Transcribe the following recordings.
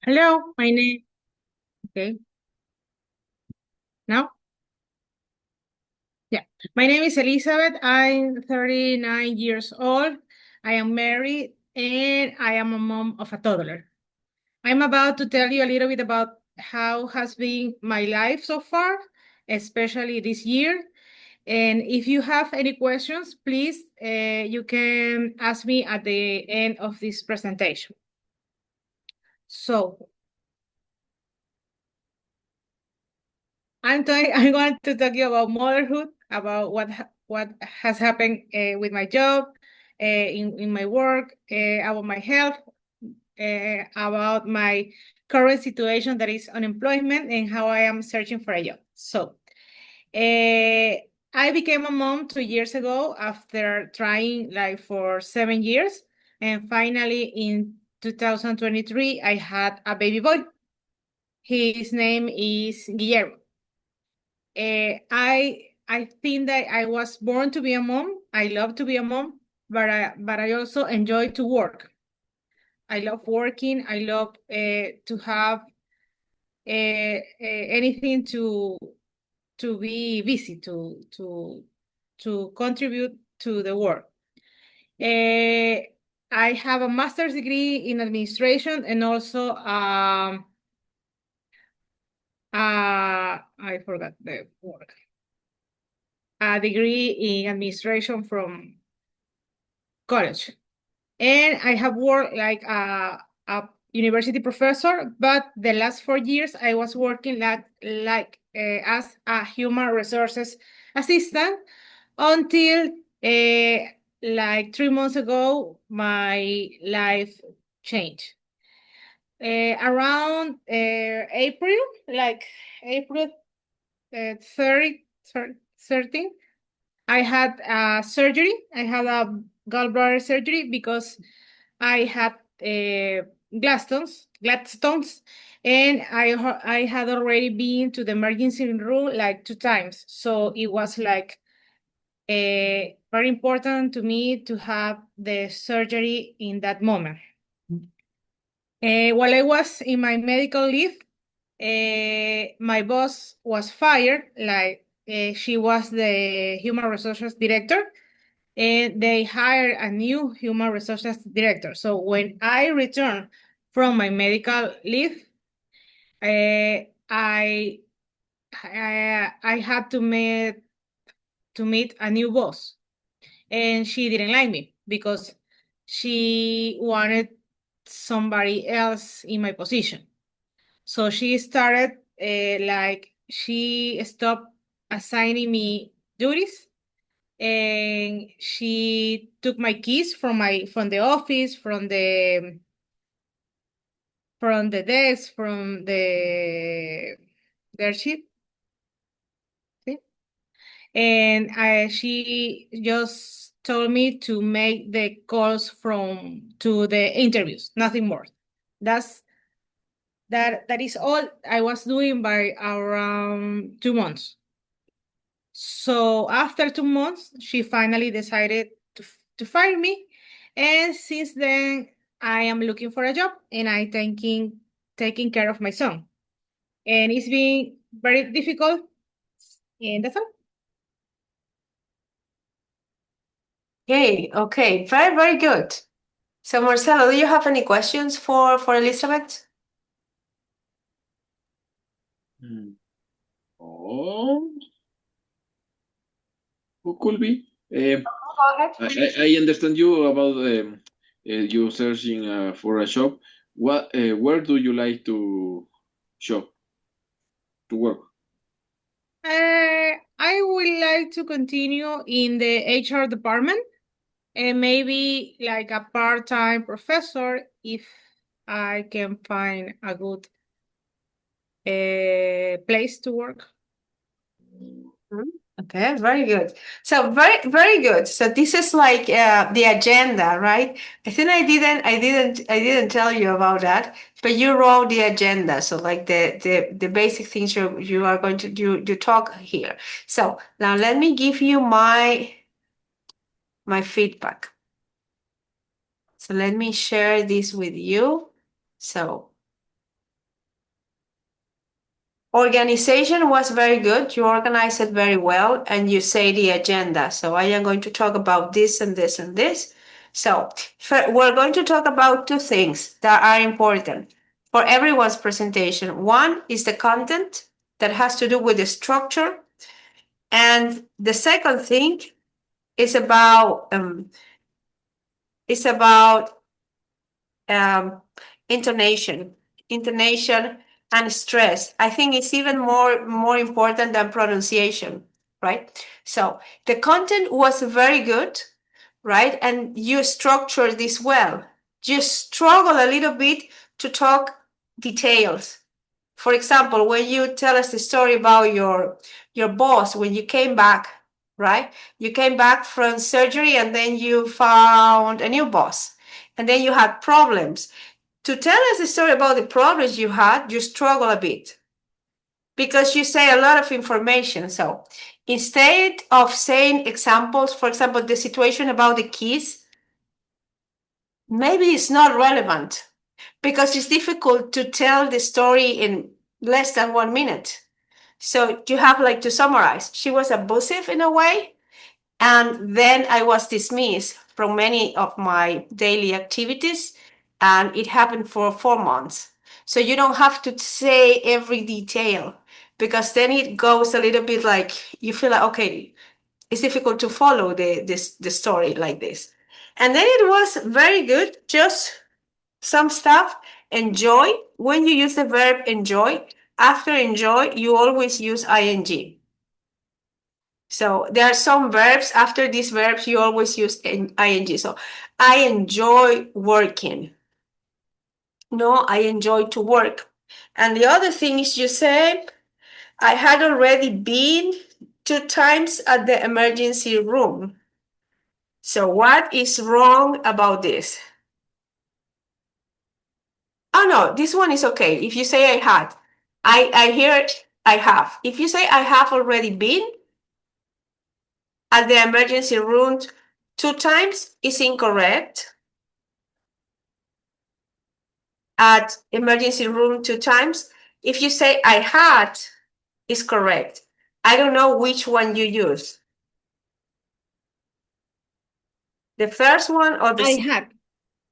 Hello, my name. Okay, now? Yeah. My name is Elizabeth. I'm 39 years old. I am married and I am a mom of a toddler. I'm about to tell you a little bit about how has been my life so far, especially this year. And if you have any questions, please, you can ask me at the end of this presentation. So I'm going to talk you about motherhood, about what has happened with my job, in my work, about my health, about my current situation that is unemployment and how I am searching for a job. So, I became a mom 2 years ago after trying like for 7 years, and finally in 2023 I had a baby boy. His name is Guillermo. I think that I was born to be a mom. I love to be a mom, but I also enjoy to work. I love working. I love to have anything to be busy to contribute to the world. Uh, I have a master's degree in administration and also I forgot the word. A degree in administration from college. And I have worked like a university professor, but the last 4 years I was working as a human resources assistant until like 3 months ago, my life changed. Around April, like April 30, 13, I had surgery. I had a gallbladder surgery because I had gallstones, and I had already been to the emergency room like 2 times. So it was like very important to me to have the surgery in that moment. While I was in my medical leave, my boss was fired. Like she was the human resources director, and they hired a new human resources director. So when I returned from my medical leave, uh, I, I had to meet a new boss, and she didn't like me because she wanted somebody else in my position. So she started like she stopped assigning me duties, and she took my keys from the office, from the desk, from the archive, ¿sí? And she just told me to make the calls from to the interviews, nothing more. That's that is all I was doing by around 2 months. So after 2 months, she finally decided to fire me. And since then, I am looking for a job and I taking care of my son. And it's been very difficult. And that's all. Okay, very, very good. So Marcelo, do you have any questions for Elizabeth? Oh, who could be? Go ahead. I understand you about you searching for a shop. What? Where do you like to shop to work? I would like to continue in the HR department and maybe like a part-time professor if I can find a good place to work. Mhm. Okay, very good. So very, very good. So this is like the agenda, right? I think I didn't tell you about that, but you wrote the agenda. So like the basic things you are going to do, you talk here. So now let me give you my feedback. So let me share this with you. So Organization was very good. You organized it very well and you say the agenda. So I am going to talk about this and this and this. So we're going to talk about two things that are important for everyone's presentation. One is the content that has to do with the structure. And the second thing is about um, intonation, and stress. I think it's even more important than pronunciation, right? So the content was very good, right? And you structured this well. You struggle a little bit to talk details. For example, when you tell us the story about your boss when you came back, right? You came back from surgery and then you found a new boss, and then you had problems. To tell us the story about the problems you had, you struggle a bit because you say a lot of information. So instead of saying examples, for example, the situation about the keys, maybe it's not relevant because it's difficult to tell the story in less than 1 minute. So you have like to summarize. She was abusive in a way, and then I was dismissed from many of my daily activities, and it happened for 4 months. So you don't have to say every detail because then it goes a little bit like you feel like, okay, it's difficult to follow the story like this. And then it was very good, just some stuff. Enjoy. When you use the verb enjoy, after enjoy, you always use ing. So there are some verbs, after these verbs, you always use ing. So I enjoy working. No, I enjoy to work. And the other thing is you say, I had already been 2 times at the emergency room. So what is wrong about this? Oh no, this one is okay. If you say I had, I hear I have. If you say I have already been at the emergency room 2 times, is incorrect. At emergency room 2 times. If you say I had, is correct. I don't know which one you use. The first one or the I had.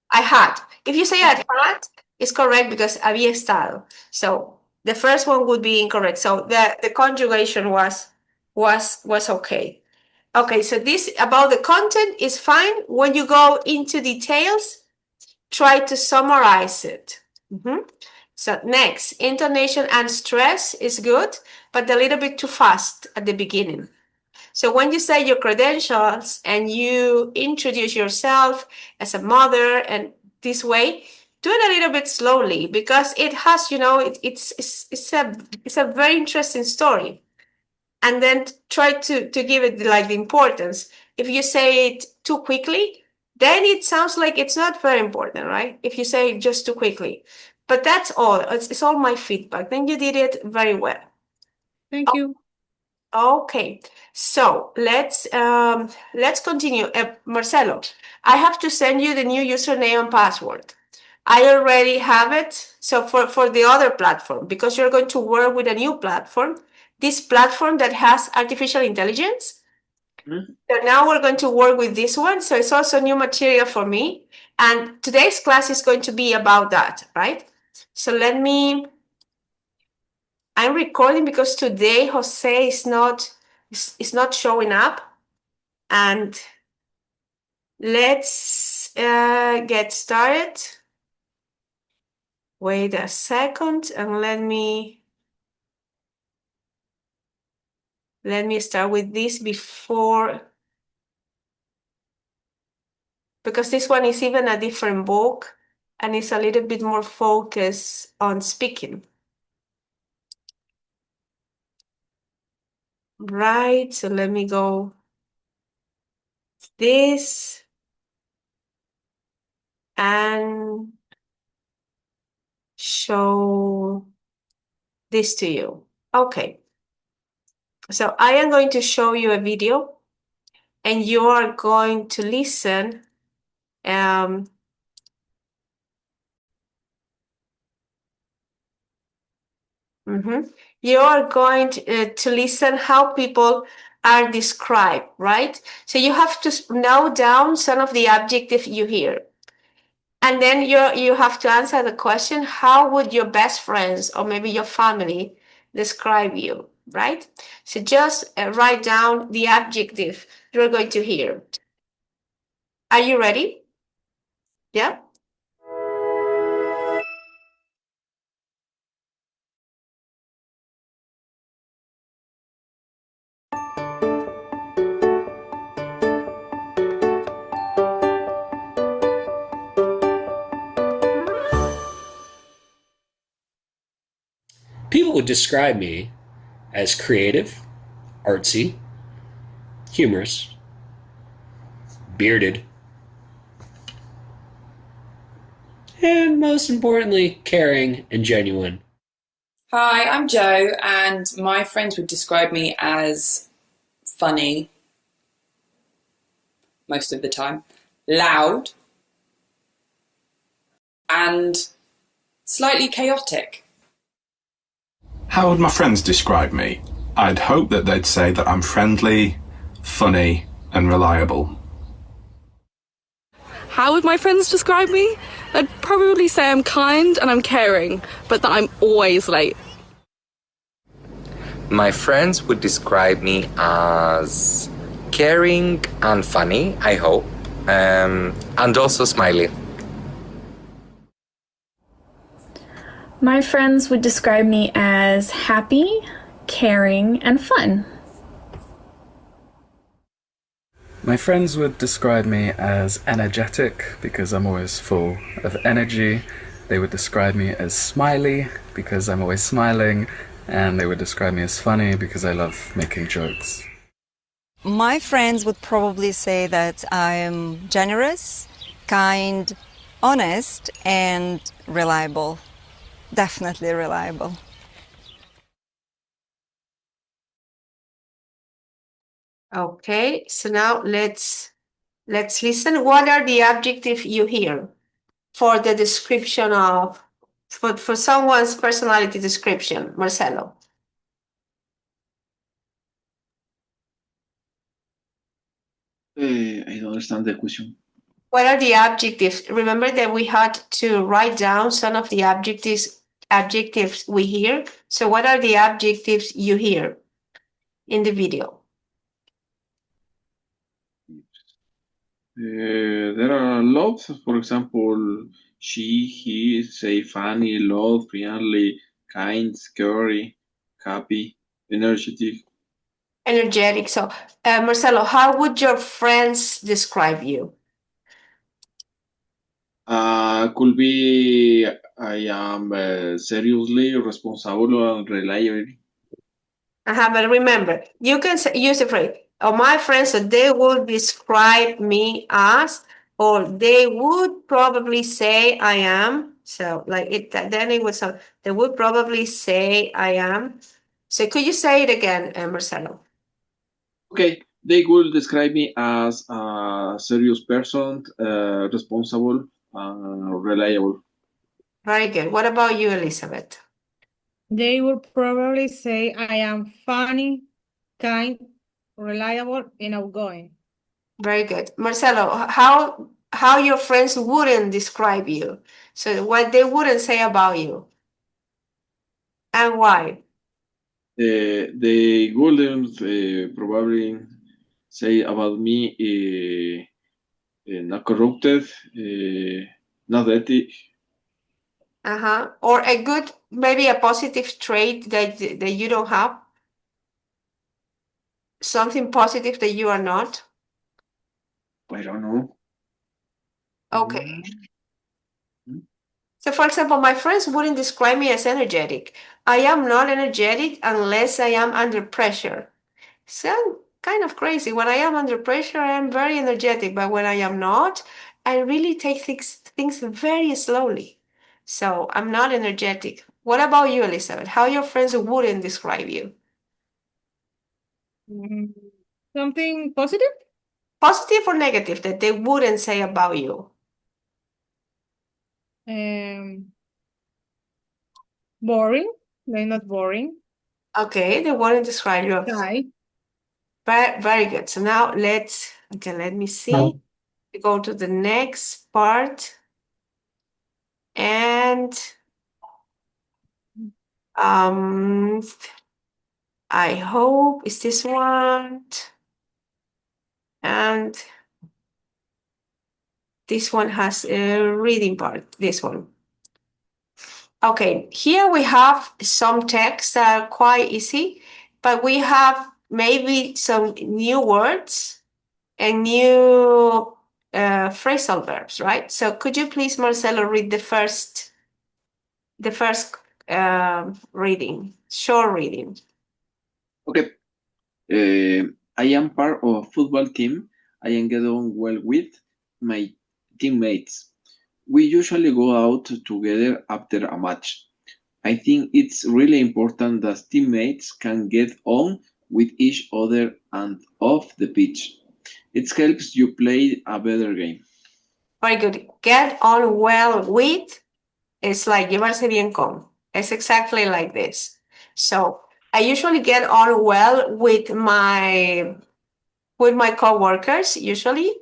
I had. If you say I had, it's correct because había estado. So the first one would be incorrect. So the conjugation was okay. Okay, so this about the content is fine. When you go into details, try to summarize it. So next, intonation and stress is good, but a little bit too fast at the beginning. So when you say your credentials and you introduce yourself as a mother and this way, do it a little bit slowly because it has, it's a very interesting story. And then try to give it like the importance. If you say it too quickly, then it sounds like it's not very important, right? If you say it just too quickly. But that's all. It's all my feedback. Then you did it very well. Thank you. Okay, so let's continue. Marcelo, I have to send you the new username and password. I already have it. So for the other platform, because you're going to work with a new platform, this platform that has artificial intelligence. So now we're going to work with this one. So it's also new material for me. And today's class is going to be about that, right? So I'm recording because today Jose is not showing up. And let's get started. Wait a second and let me start with this before, because this one is even a different book and it's a little bit more focused on speaking. Right, so let me go this and show this to you. Okay, so I am going to show you a video and you are going to listen. You are going to listen how people are described, right? So you have to note down some of the adjectives you hear. And then you have to answer the question, how would your best friends or maybe your family describe you, right? So just write down the adjective you're going to hear. Are you ready? Yeah? People would describe me as creative, artsy, humorous, bearded, and most importantly, caring and genuine. Hi, I'm Jo, and my friends would describe me as funny most of the time, loud, and slightly chaotic. How would my friends describe me? I'd hope that they'd say that I'm friendly, funny, and reliable. How would my friends describe me? I'd probably say I'm kind and I'm caring, but that I'm always late. My friends would describe me as caring and funny, I hope, and also smiley. My friends would describe me as happy, caring, and fun. My friends would describe me as energetic because I'm always full of energy. They would describe me as smiley because I'm always smiling. And they would describe me as funny because I love making jokes. My friends would probably say that I'm generous, kind, honest, and reliable. Definitely reliable. Okay, so now let's listen. What are the adjectives you hear for the description of for someone's personality description, Marcelo? I don't understand the question. What are the adjectives? Remember that we had to write down some of the adjectives we hear. So what are the adjectives you hear in the video? There are lots. For example, she, he, say funny, loud, friendly, kind, scary, happy, energetic. Energetic. So, Marcelo, how would your friends describe you? Could be I am seriously responsible and reliable. But remember, you can use the phrase, oh, my friends, so they will describe me as, or they would probably say I am. So like it, then it would sound, they would probably say I am. So could you say it again, Marcelo? Okay, they will describe me as a serious person, responsible, reliable. Very good. What about you, Elizabeth? They would probably say I am funny, kind, reliable, and outgoing. Very good. Marcelo, how your friends wouldn't describe you. So what they wouldn't say about you. And why? They wouldn't probably say about me not corrupted, not ethic. Or a good, maybe a positive trait that you don't have. Something positive that you are not. I don't know. Okay. So for example, my friends wouldn't describe me as energetic. I am not energetic unless I am under pressure. So kind of crazy. When I am under pressure, I am very energetic, but when I am not, I really take things very slowly. So I'm not energetic. What about you, Elizabeth? How your friends wouldn't describe you? Something positive? Positive or negative that they wouldn't say about you? Boring. They're not boring. Okay, they wouldn't describe you. Shy. Very good. So now let me see. We go to the next part. And I hope it's this one. And this one has a reading part, this one. Okay, here we have some texts that are quite easy, but we have maybe some new words and new phrasal verbs, right? So could you please, Marcelo, read the first reading, short reading? Okay. I am part of a football team. I am get on well with my teammates. We usually go out together after a match. I think it's really important that teammates can get on with each other and off the pitch. It helps you play a better game. Very good. Get on well with, it's like llevarse bien con. It's exactly like this. So I usually get on well with my coworkers usually,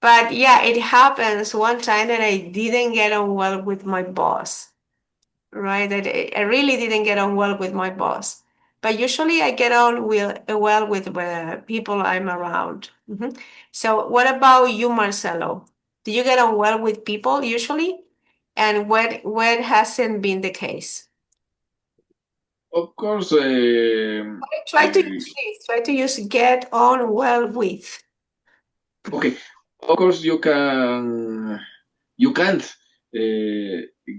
but yeah, it happens one time that I didn't get on well with my boss, right? That I really didn't get on well with my boss, but usually I get on well with the people I'm around. So what about you, Marcelo? Do you get on well with people usually? And when hasn't been the case? Of course, Try to use this. Try to use get on well with. okay. Of course, you can't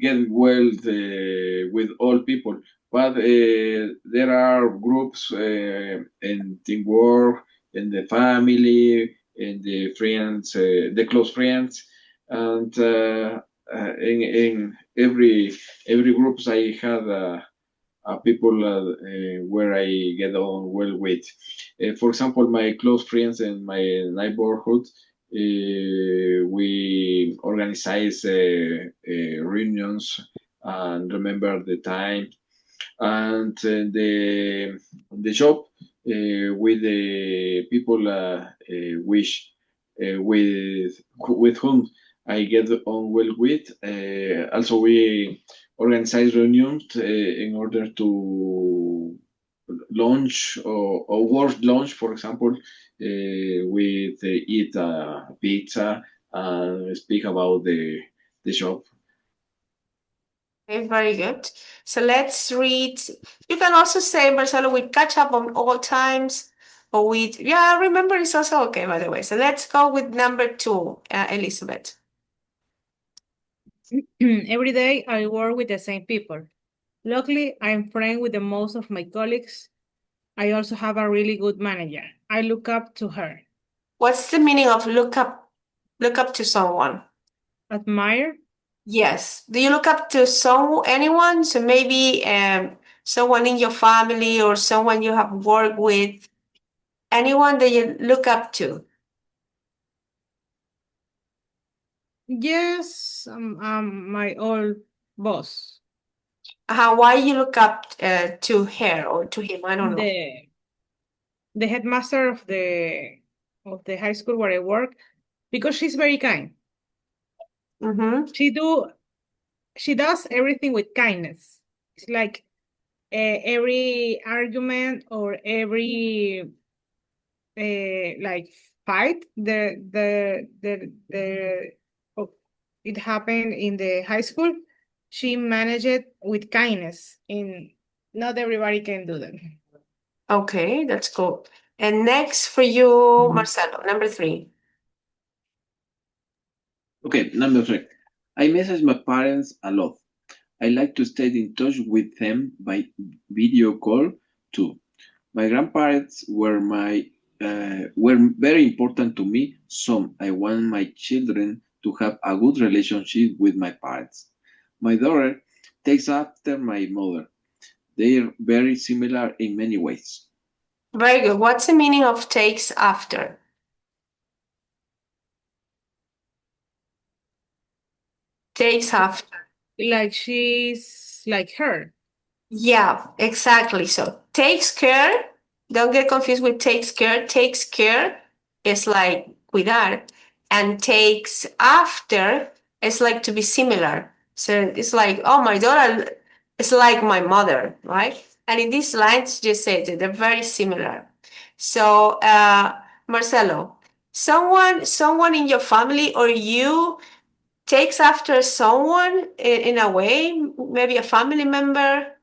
get well with all people, but there are groups in teamwork, in the family, in the friends, the close friends, and in every groups I had people where I get on well with. For example, my close friends in my neighborhood, we organize reunions and remember the time. And the job with the people wish with whom I get on well with. Also, we organize reunions in order to lunch or work lunch, for example, with eat pizza and speak about the shop. Okay, very good. So let's read. You can also say, Marcelo, we catch up on all times, or with, yeah, remember it's also okay, by the way. So let's go with number 2, Elizabeth. Every day I work with the same people. Luckily, I'm friends with the most of my colleagues. I also have a really good manager. I look up to her. What's the meaning of look up to someone? Admire. Yes. Do you look up to anyone? So maybe someone in your family or someone you have worked with, anyone that you look up to? Yes, my old boss. Why you look up to her or to him? I don't know. The headmaster of the high school where I work, because she's very kind. She does everything with kindness. It's like every argument or every like fight it happened in the high school. She managed it with kindness, and not everybody can do that. Okay, that's cool. And next for you, Marcelo, number 3. Okay, number 3. I message my parents a lot. I like to stay in touch with them by video call too. My grandparents were very important to me, so I want my children to have a good relationship with my parents. My daughter takes after my mother. They are very similar in many ways. Very good. What's the meaning of takes after? Takes after. Like she's like her. Yeah, exactly. So takes care. Don't get confused with takes care. Takes care is like cuidar, and takes after is like to be similar. So it's like, oh, my daughter is like my mother, right? And in these lines, just say that they're very similar. So, Marcelo, someone in your family or you takes after someone in a way, maybe a family member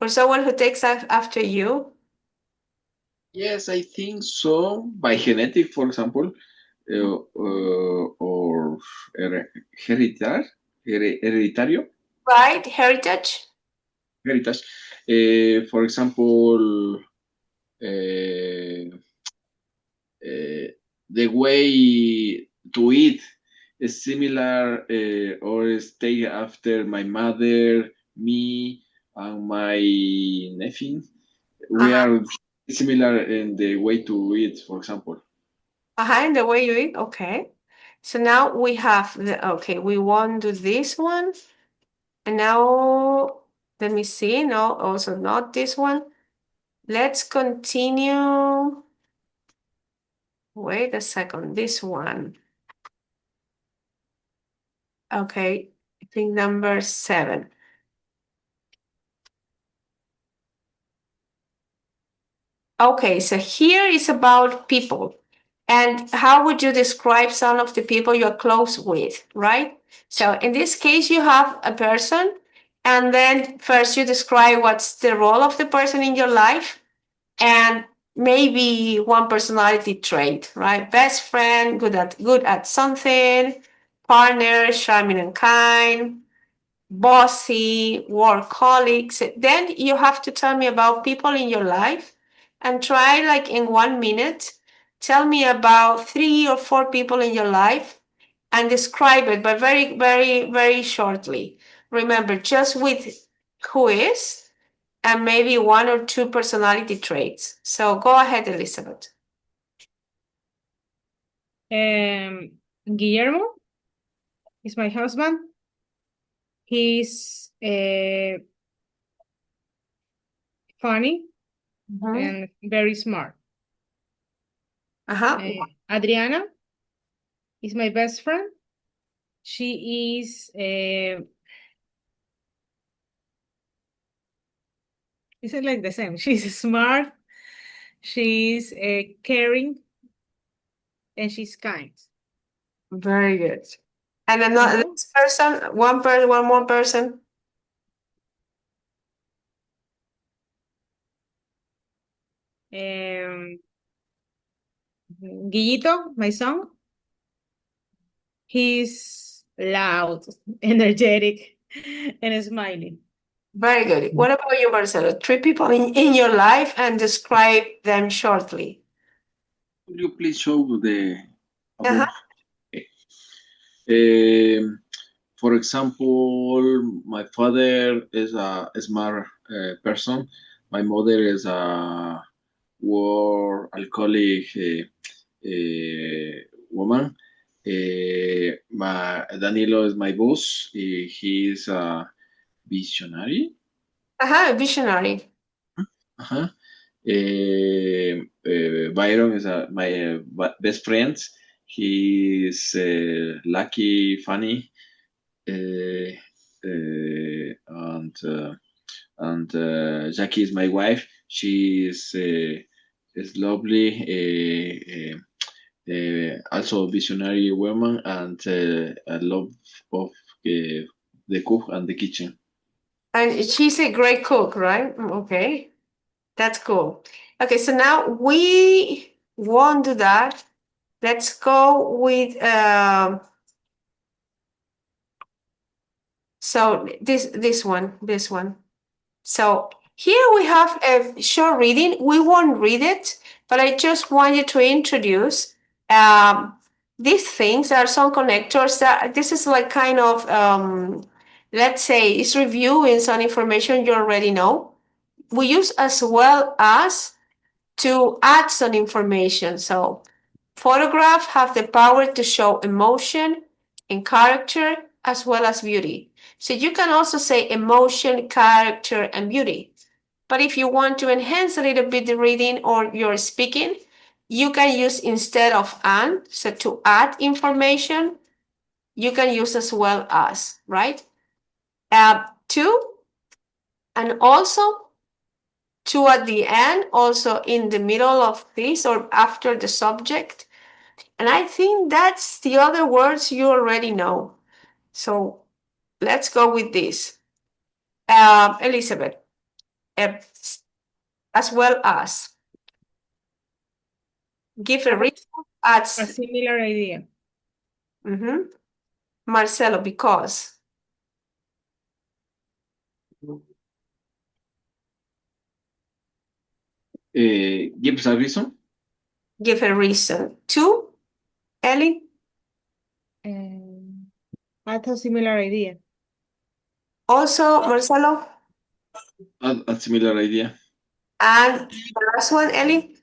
or someone who takes after you? Yes, I think so. By genetic, for example, or hereditar, hereditario, Right? Heritage? heritage. For example, uh, the way to eat is similar or is take after my mother, me, and my nephew. We Uh-huh. are similar in the way to eat, for example. In the way you eat? Okay. So now we have okay, we won't do this one. And now, let me see. No, also not this one. Let's continue. Wait a second. This one. Okay. I think number 7. Okay, so here is about people. And how would you describe some of the people you're close with, right? So in this case, you have a person, and then first you describe what's the role of the person in your life, and maybe one personality trait, right? Best friend, good at something, partner, charming and kind, bossy, work colleagues. Then you have to tell me about people in your life and try, like, in 1 minute, tell me about 3 or 4 people in your life and describe it, but very, very, very shortly. Remember, just with who is and maybe 1 or 2 personality traits. So go ahead, Elizabeth. Guillermo is my husband. He's funny and very smart. Adriana is my best friend. She is isn't like the same. She's smart, she's caring, and she's kind. Very good. And another person, one more person. Guillito, my son. He's loud, energetic, and smiling. Very good. What about you, Marcelo? 3 people in your life and describe them shortly. Could you please show the Uh-huh. for example, my father is a smart person. My mother is a war alcoholic woman. Danilo is my boss. He's a visionary. Visionary. Uh-huh. Byron is my best friend. He's lucky, funny, and Jackie is my wife. She is lovely, also visionary woman, and a love of the cook and the kitchen. And she's a great cook, right? Okay. That's cool. Okay, so now we won't do that. Let's go with so this one. So here we have a short reading. We won't read it, but I just want you to introduce these things. There are some connectors that this is like kind of let's say it's reviewing some information you already know. We use as well as to add some information. So photographs have the power to show emotion and character as well as beauty. So you can also say emotion, character, and beauty. But if you want to enhance a little bit the reading or your speaking, you can use instead of and, so to add information, you can use as well as, right? To, and also to at the end, also in the middle of this or after the subject. And I think that's the other words you already know. So let's go with this. Elizabeth, as well as. Give a reason. A similar idea. Marcelo, because. Gives a reason. Give a reason. To, Ellie? That's a similar idea. Also, Marcelo? A similar idea. And the last one, Ellie?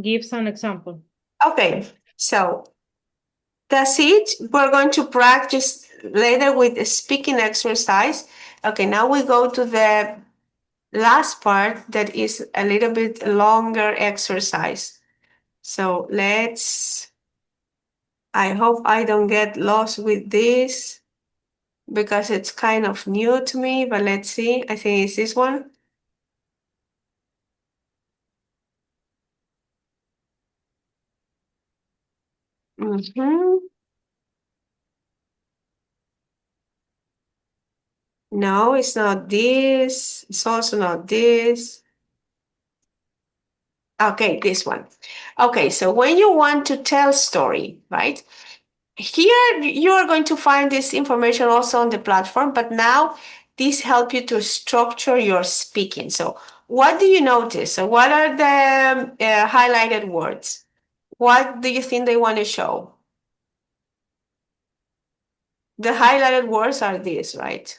Gives an example. Okay, so that's it. We're going to practice later with the speaking exercise. Okay, now we go to the last part that is a little bit longer exercise. So I hope I don't get lost with this because it's kind of new to me, but let's see. I think it's this one. No, it's not this. It's also not this. Okay, this one. Okay, so when you want to tell story, right? Here you are going to find this information also on the platform, but now this helps you to structure your speaking. So what do you notice? So what are the highlighted words? What do you think they want to show? The highlighted words are these, right?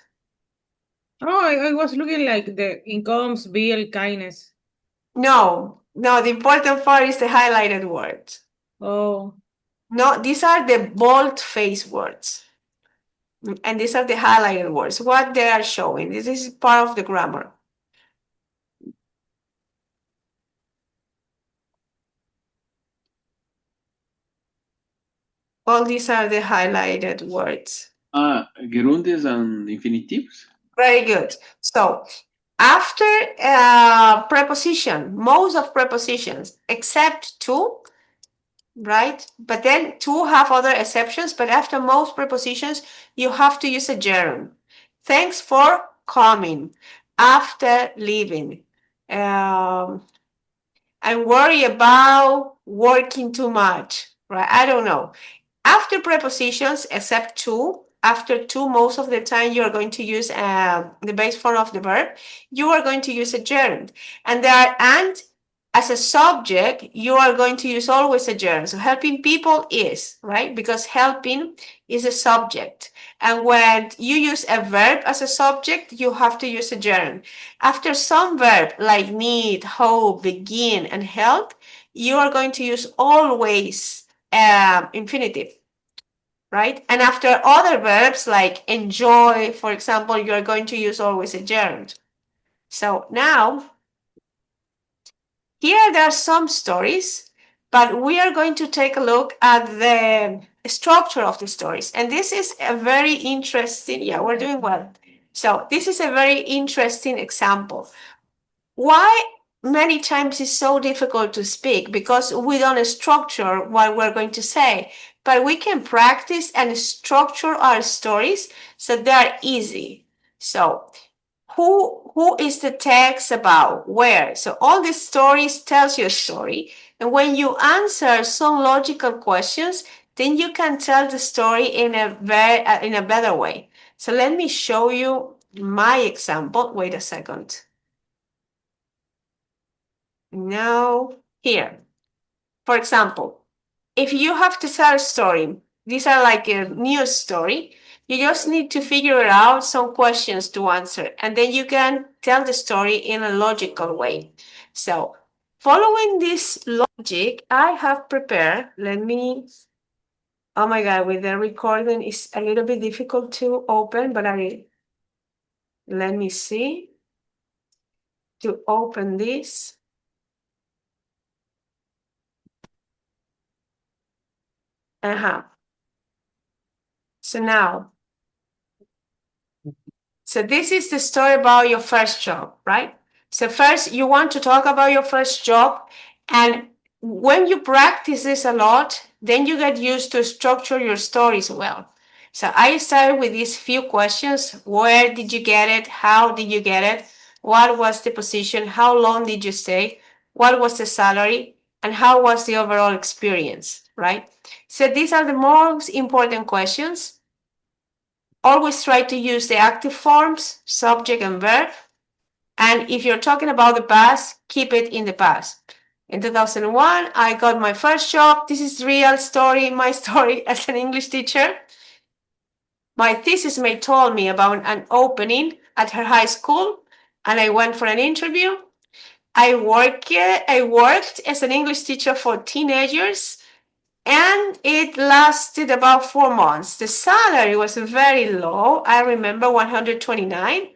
Oh, I was looking like the incomes, bill, kindness. No, the important part is the highlighted words. Oh. No, these are the bold-faced words. And these are the highlighted words. What they are showing. This is part of the grammar. All these are the highlighted words. Gerundes and infinitives. Very good. So after preposition, most of prepositions, except to, right? But then to have other exceptions, but after most prepositions, you have to use a gerund. Thanks for coming. After leaving. I'm worried about working too much, right? I don't know. After prepositions, except to, after to, most of the time you are going to use the base form of the verb. You are going to use a gerund. And as a subject, you are going to use always a gerund. So helping people is, right? Because helping is a subject. And when you use a verb as a subject, you have to use a gerund. After some verb like need, hope, begin, and help, you are going to use always infinitive, right? And after other verbs like enjoy, for example, you are going to use always a gerund. So now, here there are some stories, but we are going to take a look at the structure of the stories. And this is a very interesting, yeah, we're doing well. So this is a very interesting example. Why many times it's so difficult to speak? Because we don't structure what we're going to say, but we can practice and structure our stories so they're easy. So who is the text about? Where? So all these stories tells you a story. And when you answer some logical questions, then you can tell the story in a better way. So let me show you my example. Wait a second. Now, here. For example, if you have to tell a story, these are like a news story, you just need to figure out some questions to answer, and then you can tell the story in a logical way. So, following this logic, I have prepared, let me Oh my God, with the recording, it's a little bit difficult to open, but let me see to open this. So now, so this is the story about your first job, right? So first you want to talk about your first job, and when you practice this a lot, then you get used to structure your stories well. So I started with these few questions. Where did you get it? How did you get it? What was the position? How long did you stay? What was the salary? And how was the overall experience, right? So these are the most important questions. Always try to use the active forms, subject and verb. And if you're talking about the past, keep it in the past. In 2001, I got my first job. This is real story, my story as an English teacher. My thesis mate told me about an opening at her high school, and I went for an interview. I worked as an English teacher for teenagers, and it lasted about 4 months. The salary was very low. I remember 129.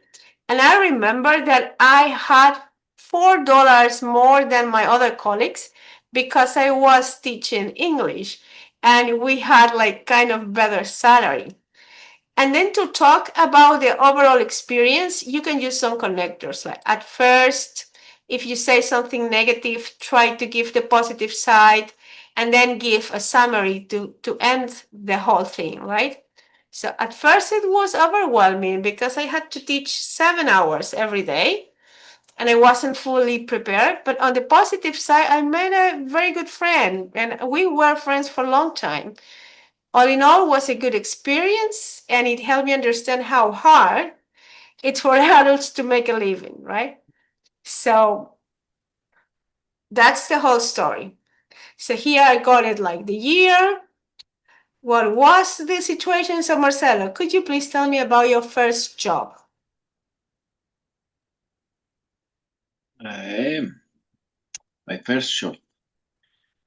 And I remember that I had $4 more than my other colleagues because I was teaching English and we had like kind of better salary. And then to talk about the overall experience, you can use some connectors. Like at first, if you say something negative, try to give the positive side and then give a summary to end the whole thing, right? So at first it was overwhelming because I had to teach 7 hours every day and I wasn't fully prepared. But on the positive side, I made a very good friend and we were friends for a long time. All in all, it was a good experience and it helped me understand how hard it's for adults to make a living, right? So that's the whole story. So here I got it like the year. What was the situation? So Marcelo, could you please tell me about your first job? My first job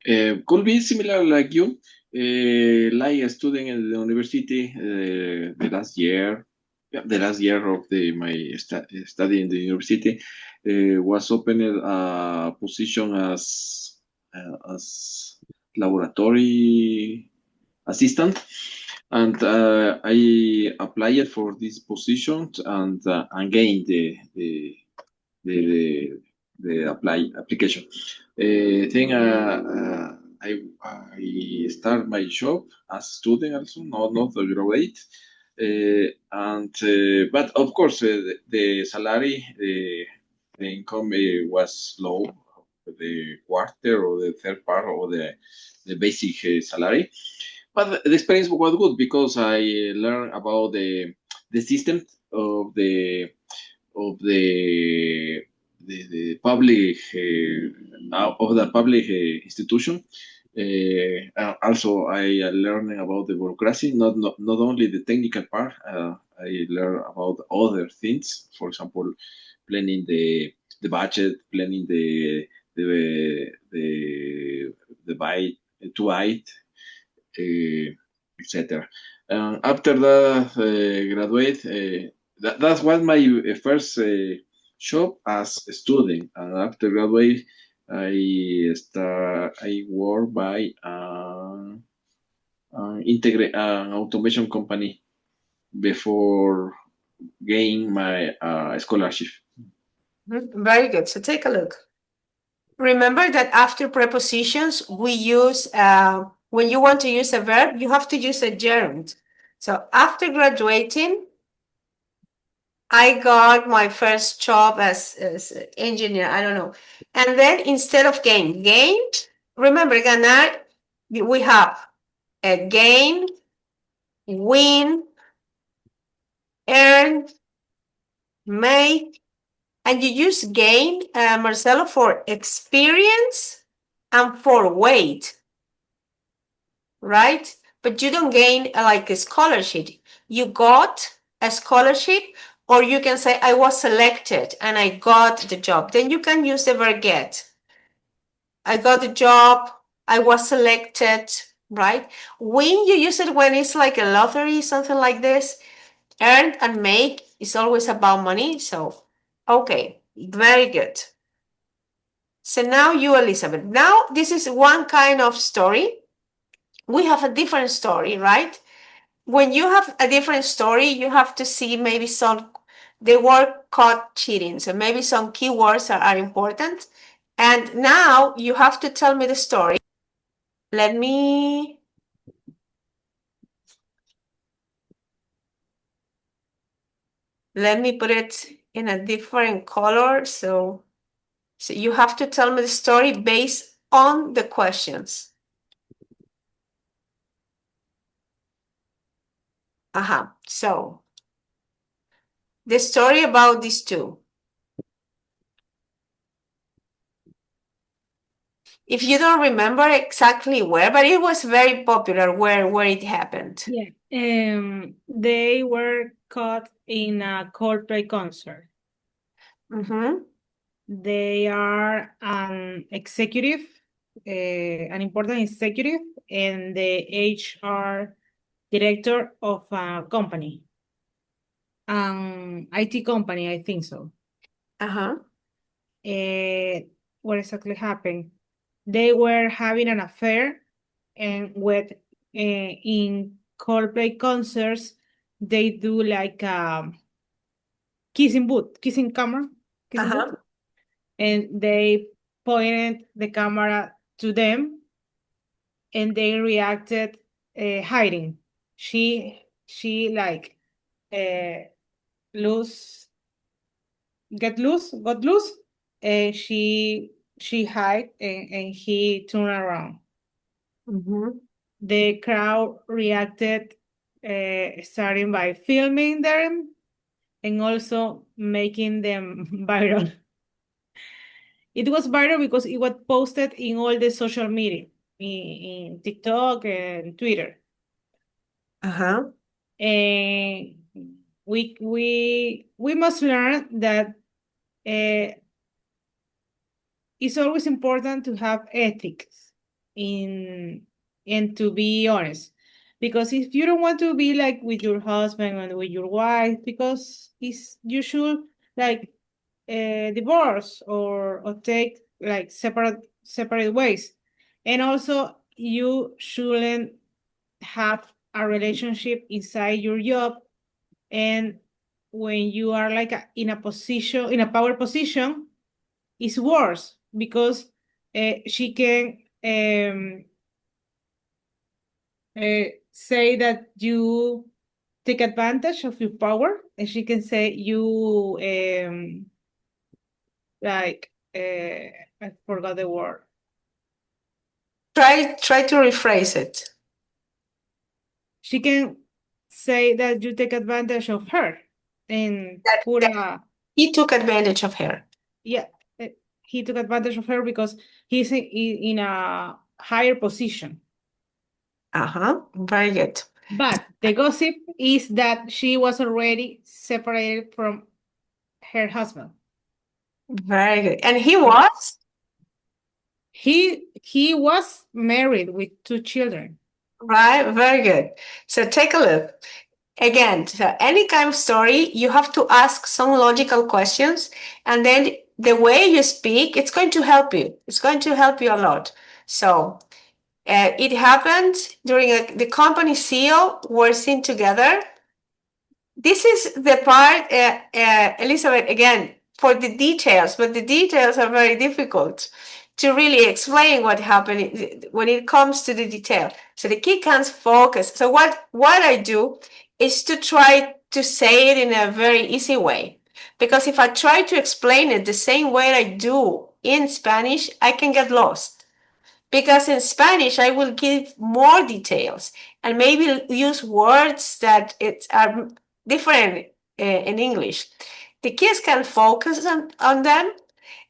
could be similar like you, like a student in the university. The last year of my study in the university was opened a position as laboratory assistant, and I applied for this position and gained the application. Then I start my job as student also, not a graduate. But of course the salary, the income was low, the quarter or the third part or the basic salary. But the experience was good because I learned about the system of the public institution. Also, I learned about the bureaucracy, not only the technical part. I learned about other things. For example, planning the budget, planning the buy to buy, etc. After that, graduate. That was my first job as a student, and after graduate, I work by an automation company before gaining my scholarship. Very good. So take a look. Remember that after prepositions, we use, when you want to use a verb, you have to use a gerund. So after graduating, I got my first job as engineer, I don't know. And then instead of gained, remember, ganar, we have a gain, win, earn, make, and you use gain, Marcelo, for experience and for weight, right? But you don't gain like a scholarship. You got a scholarship, or you can say, I was selected and I got the job. Then you can use the verb get. I got the job, I was selected, right? Win, you use it when it's like a lottery, something like this. Earn and make is always about money. So, okay, very good. So now you, Elizabeth. Now this is one kind of story. We have a different story, right? When you have a different story, you have to see maybe the word caught cheating. So maybe some keywords are important. And now you have to tell me the story. Let me put it in a different color. So you have to tell me the story based on the questions. So the story about these two. If you don't remember exactly where, but it was very popular where it happened. Yeah. They were caught in a Coldplay concert. Mm-hmm. They are an executive, an important executive, and the HR director of a company, IT company, I think so. What exactly happened? They were having an affair, and with in Coldplay concerts, they do like kissing booth, kissing camera, kissing booth, and they pointed the camera to them, and they reacted hiding. She like got loose, and she hid, and he turned around. The crowd reacted, starting by filming them and also making them viral. It was viral because it was posted in all the social media, in TikTok and Twitter. And we must learn that it's always important to have ethics and to be honest. Because if you don't want to be like with your husband and with your wife, because you should like divorce or take like separate ways. And also you shouldn't have a relationship inside your job, and when you are like in a power position, it's worse because she can say that you take advantage of your power, and she can say you like I forgot the word. Try to rephrase it. She can say that you take advantage of her, and he took advantage of her. Yeah, he took advantage of her because he's in a higher position. Very good. But the gossip is that she was already separated from her husband. Very good. And he was? He was married with 2 children. Right, very good. So take a look. Again, so any kind of story, you have to ask some logical questions, and then the way you speak, it's going to help you. It's going to help you a lot. So it happened during the company CEO were seen together. This is the part, Elizabeth, again, for the details, but the details are very difficult to really explain what happened when it comes to the detail. So the key can't focus. So what I do is to try to say it in a very easy way. Because if I try to explain it the same way I do in Spanish, I can get lost. Because in Spanish, I will give more details and maybe use words that are different in English. The kids can focus on them,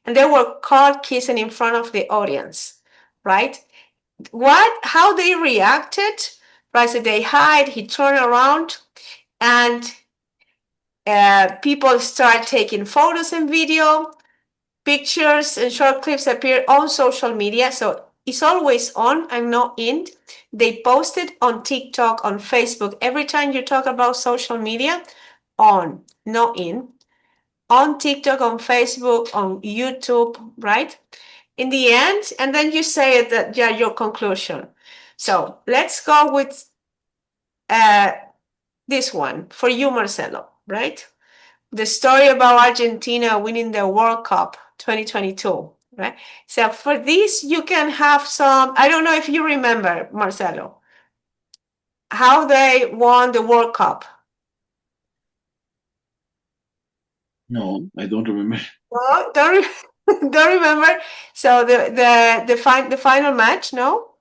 and they were caught kissing in front of the audience, right? How they reacted, right? So they hide, he turned around, and people start taking photos and video. Pictures and short clips appear on social media. So is always on and not in. They post it on TikTok, on Facebook. Every time you talk about social media, on, not in. On TikTok, on Facebook, on YouTube, right? In the end, and then you say it that, yeah, your conclusion. So let's go with this one for you, Marcelo, right? The story about Argentina winning the World Cup 2022, right? So for this, you can have some, I don't know if you remember, Marcelo, how they won the World Cup. No, I don't remember. No, don't remember. So the final match, no?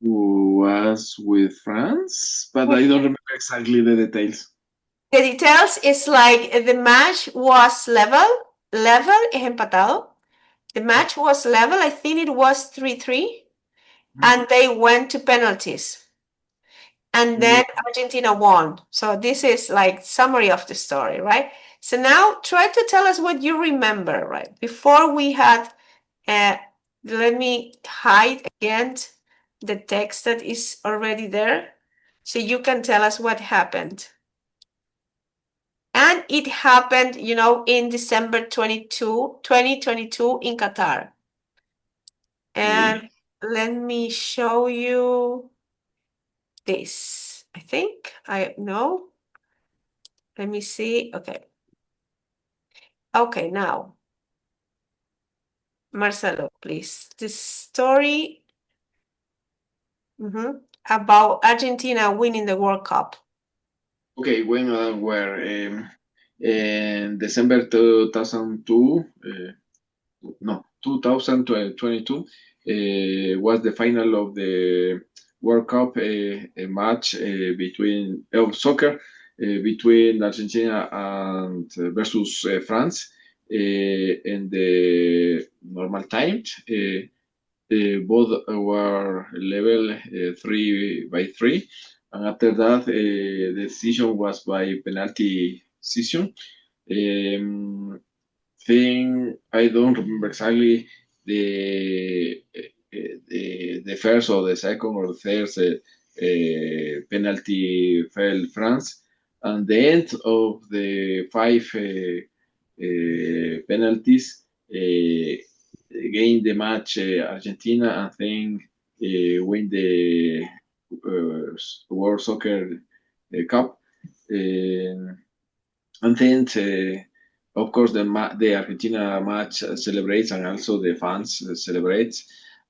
Was with France, but I don't remember exactly the details. The details is like the match was level, es empatado. The match was level, I think it was 3-3, and they went to penalties. And then Argentina won. So this is like summary of the story, right? So now try to tell us what you remember, right? Before we had, let me hide again the text that is already there, so you can tell us what happened. And it happened, you know, in December 2022 in Qatar. And let me show you this. I think I know. Let me see. Okay. Okay, now. Marcelo, please. The story about Argentina winning the World Cup. Okay, when were in December 2002, 2022 was the final of the World Cup, a match between soccer between Argentina and versus France in the normal time. Both were level 3-3, and after that the decision was by penalty decision. Thing I don't remember exactly the first or the second or the third penalty fell France, and the end of the 5 penalties gained the match Argentina, and then win the World Soccer Cup, and then of course the Argentina match celebrates, and also the fans celebrate,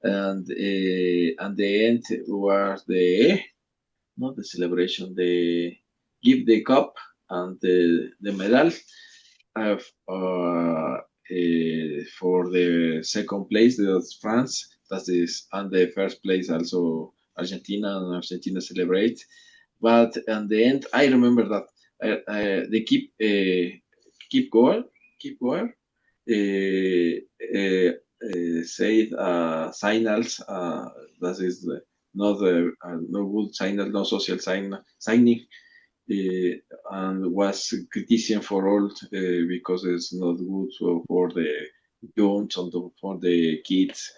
and the end was not the celebration, the give the cup and the medal for the second place, that's France, that is, and the first place also Argentina, and Argentina celebrate. But at the end, I remember that they keep going, say signals, that is not no good signal, no social signing, and was criticism for all because it's not good for the young and for the kids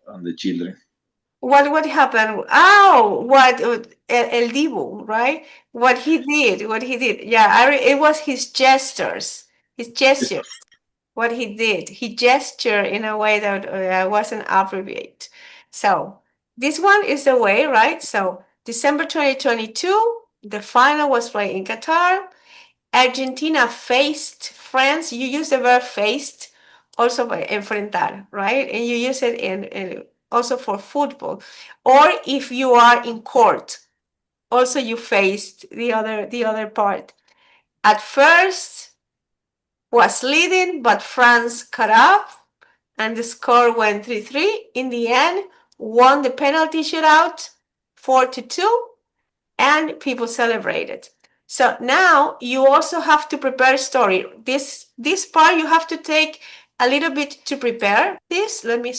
and the children. What happened? Oh, what El Dibu, right? What he did. Yeah, it was his gestures. What he did. He gestured in a way that wasn't appropriate. So this one is the way, right? So December 2022, the final was played in Qatar. Argentina faced France. You use the verb faced also by enfrentar, right? And you use it in also for football. Or if you are in court, also you faced the other part. At first was leading, but France caught up and the score went 3-3. In the end, won the penalty shootout 4-2, and people celebrated. So now you also have to prepare a story. This part you have to take a little bit to prepare this. Let me